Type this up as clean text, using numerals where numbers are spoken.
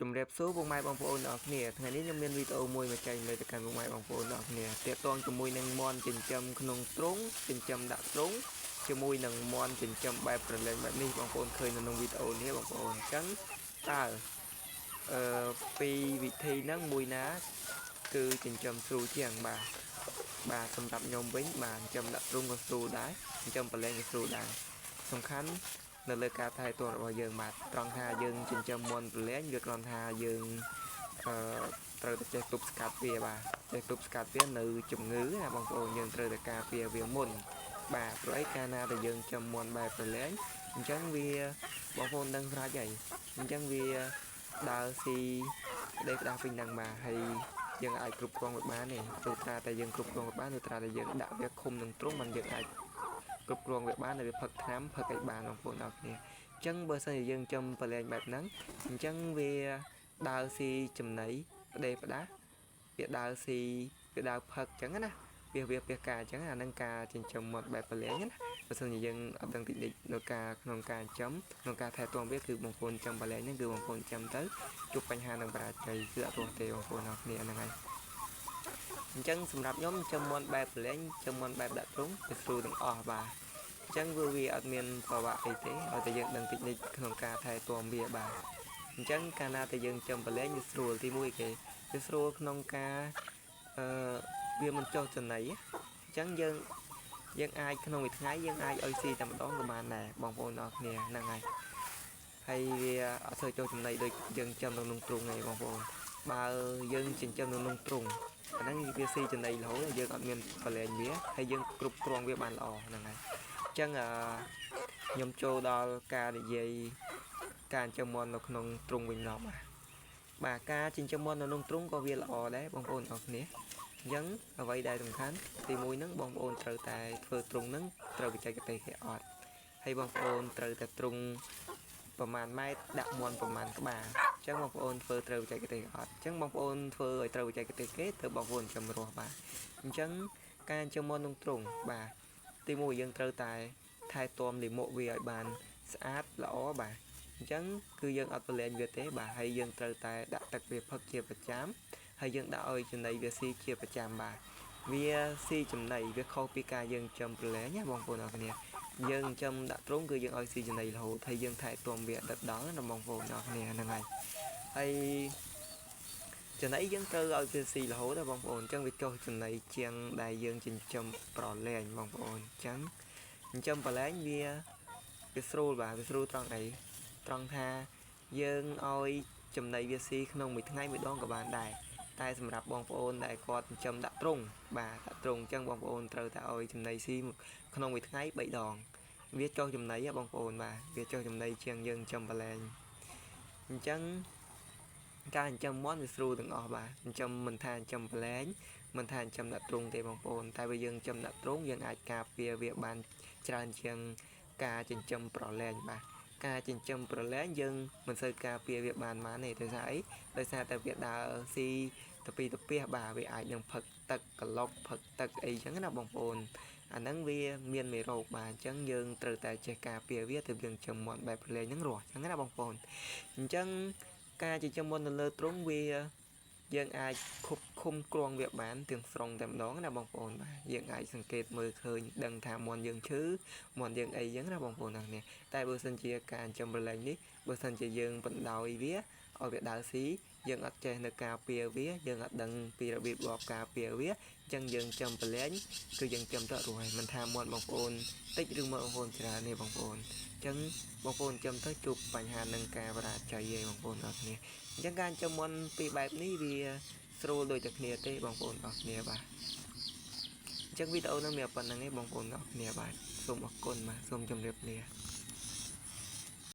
ជំរាបសួរពុកម៉ែបងប្អូនទាំងអស់គ្នាថ្ងៃនេះខ្ញុំមានវីដេអូមួយមកចែកលើទៅកាន់ពុកម៉ែបងប្អូនទាំងអស់គ្នាទាក់ទងជាមួយនឹងមន់ចិញ្ចឹមក្នុងទ្រុងចិញ្ចឹមដាក់ទ្រុងជាមួយនឹងមន់ចិញ្ចឹមបែបប្រឡែងបែបនេះបងប្អូនឃើញនៅក្នុងវីដេអូនេះបងប្អូនអញ្ចឹងតើពីវិធីហ្នឹងមួយណាគឺចិញ្ចឹមស្រួលជាងបាទសម្រាប់ខ្ញុំវិញបាទចិញ្ចឹមដាក់ទ្រុងក៏ស្រួលដែរចិញ្ចឹមប្រឡែងក៏ស្រួលដែរសំខាន់នៅលើការថែទាំរបស់យើងបាទត្រង់ថាយើងចិញ្ចឹមមន់ប្រឡែងវាគ្រាន់ថាយើងត្រូវតែចេះទប់ស្កាត់វាបាទចេះទប់ស្កាត់វានៅជំងឺណាបងប្អូនយើងត្រូវតែការពារវាមុនបាទព្រោះអីកាលណាដែលយើងចំមន់បែបប្រឡែងអញ្ចឹងវាបងប្អូនដឹងស្រាប់ហើយអញ្ចឹងវាដើរស៊ីដេកដាស់ពេញហ្នឹងបាទហើយយើងអាចគ្រប់គ្រងវាបានទេទោះថាតែយើងគ្រប់គ្រងវាបានទោះថាតែយើងដាក់វាឃុំនឹងទ្រុងមិនយើងអាចគ្រប់គ្រងវាបាននៅវាផឹកថ្នាំផឹកអីបានបងប្អូនអរគ្នាអញ្ចឹងបើសិនជាយើងចំប្រឡែងបែបហ្នឹងអញ្ចឹងវាដើរស៊ីចំណីផ្ដេផ្ដាស់វាដើរស៊ីវាដើរផឹកអញ្ចឹងណាវាការអញ្ចឹងអានឹងការចិញ្ចឹមមាត់បែបប្រឡែងណាបើសិនជាយើងអត់ដឹងតិចនៅក្នុងការចំក្នុងការថែទាំវាគឺបងប្អូនចំប្រឡែងហ្នឹងគឺបងប្អូនចំទៅជួបបញ្ហានឹងបរាជ័យគឺអត់ទោះទេបងប្អូនអរគ្នាហ្នឹងហើយអញ្ចឹងសម្រាប់ខ្ញុំចំមាត់បែបប្រឡែងចំមាត់បែបដាក់ទ្រុងវាស្រួលទាំងអស់បាទអញ្ចឹងវាអត់មានប្រវត្តិអីទេឲ្យតែយើងដឹងតិចនិចក្នុងការថែទាំវាបាទអញ្ចឹងកាលណាតែយើងចំប្រឡែងវាស្រួលទី1គេវាស្រួលក្នុងការវាមិនចុះចំណីអញ្ចឹងយើងអាចក្នុងមួយថ្ងៃយើងអាចឲ្យស៊ីតែម្ដងក៏បានដែរបងប្អូនអរគ្នាហ្នឹងហើយវាអត់សូវចុះចំណីដូចយើងចំនៅក្នុងទ្រុងទេបងប្អូនបើយើងចិញ្ចឹមនៅក្នុងទ្រុងអាហ្នឹងវាស៊ីចំណីរហូតយើងអត់មានប្រឡែងវាហើយយើងគ្រប់គ្រងវាបានល្អហ្នឹងហើយអញ្ចឹងខ្ញុំចូលដល់ការនិយាយការចិញ្ចឹមមាន់នៅក្នុងទ្រុងវិញម្ដងបាទការចិញ្ចឹមមាន់នៅក្នុងទ្រុងក៏វាល្អដែរបងប្អូនអរគ្នាអញ្ចឹងអ្វីដែលសំខាន់ទី1ហ្នឹងបងប្អូនត្រូវតែធ្វើទ្រុងហ្នឹងត្រូវបច្ចេកទេសគេអត់ហើយបងប្អូនត្រូវតែទ្រុងប្រហែលម៉ែត្រដាក់មាន់ប្រហែលក្បាលអញ្ចឹងបងប្អូនធ្វើត្រូវបច្ចេកទេសអត់អញ្ចឹងបងប្អូនធ្វើឲ្យត្រូវបច្ចេកទេសគេទៅបងប្អូនចំរស់បាទអញ្ចឹងការចិញ្ចឹមមាន់ក្នុងទ្រុងបាទទី1យើងត្រូវតែថែទាំលាមកវាឲ្យបានស្អាតល្អបាទអញ្ចឹងគឺយើងអត់ប្រឡែងវាទេបាទហើយយើងត្រូវតែដាក់ទឹកវាផឹកជាប្រចាំហើយយើងដាក់ឲ្យចំណីវាស៊ីជាប្រចាំបាទវាស៊ីចំណីវាខុសពីការយើងចំប្រឡែងណាបងប្អូនអរគ្នាយើងចំដាក់ទ្រុងគឺយើងឲ្យស៊ីចំណីរហូតហើយយើងថែទាំវាដិតដល់ណាបងប្អូនអរគ្នាហ្នឹងហើយចំណីយើងត្រូវឲ្យវាស៊ីរហូតណាបងប្អូនអញ្ចឹងវាចុះចំណីជាងដែលយើងចិញ្ចឹមប្រឡែងបងប្អូនអញ្ចឹងចិញ្ចឹមប្រឡែងវាស្រួលបាទវាស្រួលត្រង់អីត្រង់ថាយើងឲ្យចំណីវាស៊ីក្នុងមួយថ្ងៃមួយដងក៏បានដែរតែសម្រាប់បងប្អូនដែលគាត់ចិញ្ចឹមដាក់ទ្រុងបាទដាក់ទ្រុងអញ្ចឹងបងប្អូនត្រូវតែឲ្យចំណីស៊ីក្នុងមួយថ្ងៃ3ដងវាចុះចំណីបងប្អូនបាទវាចុះចំណីជាងយើងចិញ្ចឹមប្រឡែងអញ្ចឹងការចិញ្ចឹមមាន់វាស្រួលទាំងអស់បាទចិញ្ចឹមមិនថាចិញ្ចឹមប្រឡែងមិនថាចិញ្ចឹមដាក់ទ្រុងទេបងប្អូនតែបើយើងចិញ្ចឹមដាក់ទ្រុងយើងអាចការពារវាបានច្រើនជាងការចិញ្ចឹមប្រឡែងបាទការចិញ្ចឹមប្រឡែងយើងមិនសូវការពារវាបានទេដោយសារអីដោយសារតែវាដើរស៊ីទៅពីទៅពីបាទវាអាចនឹងផឹកទឹកក្លុកផឹកទឹកអីចឹងណាបងប្អូនអាហ្នឹងវាមានមេរោគបាទអញ្ចឹងយើងត្រូវតែចេះការពារវាទៅយើងចិញ្ចឹមមាន់បែបប្រឡែងហ្នឹងរស់អញ្ចឹងណាបងប្អូនអញ្ចឹងការចិញ្ចឹមមាន់នៅលើទ្រុងវាយើងអាចឃុំគ្រងវាបានទាំងស្រុងតែម្ដងណាបងប្អូនបាទយើងអាចសង្កេតមើលឃើញដឹងថាមាន់យើងឈឺមាន់យើងអីចឹងណាបងប្អូនហ្នឹងតែបើសិនជាការចិញ្ចឹមប្រឡែងនេះបើសិនជាយើងបណ្ដោយវាឲ្យវាដើរស៊ីយើងអត់ចេះនៅការពារវាយើងអត់ដឹងពីរបៀបរបបការពារវាអញ្ចឹងយើងចិញ្ចឹមប្រឡែងគឺយើងចិញ្ចឹមទៅរស់ហើយមិនថាមាន់បងប្អូនតិចឬមកបងប្អូនច្រើនទេបងប្អូនអញ្ចឹងបងប្អូនចិញ្ចឹមទៅជួបបញ្ហានឹងការបរាជ័យឯងបងប្អូនអរគ្នាអញ្ចឹងការចិញ្ចឹមមាន់ពីបែបនេះវាស្រួលដូចតែគ្នាទេបងប្អូនអរគ្នាបាទអញ្ចឹងវីដេអូនេះមានប៉ុណ្្នឹងឯងបងប្អូនអរគ្នាបាទសូមអរគុណបាទសូមជម្រាបលា